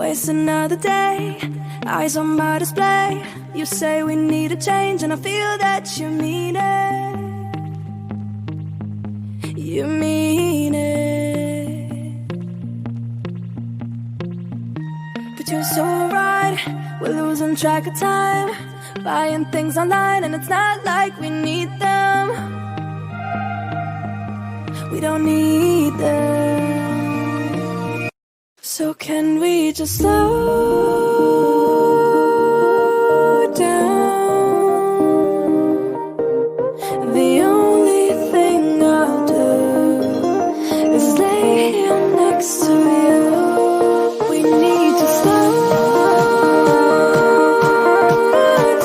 waste another day, eyes on my display. You say we need a change, and I feel that you mean it. You mean it. But you're so right, we're losing track of time, buying things online, and it's not like we need them. We don't need them. So can we just slow down? The only thing I'll do is lay here next to you. We need to slow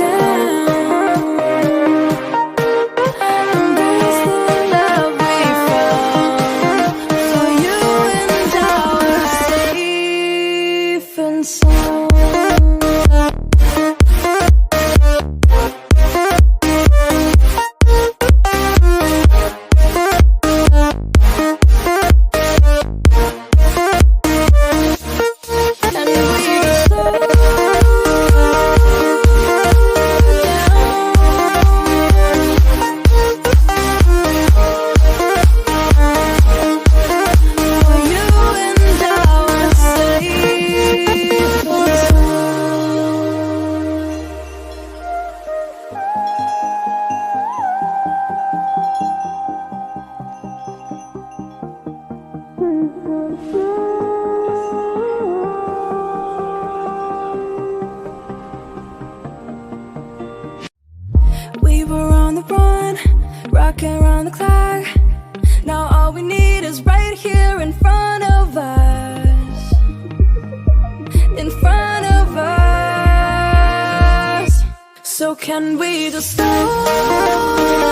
down. Embrace the love we found. For you and I are safe and sound. We were on the run, rocking around the clock. Now all we need is right here in front of us. In front of us. So can we just slow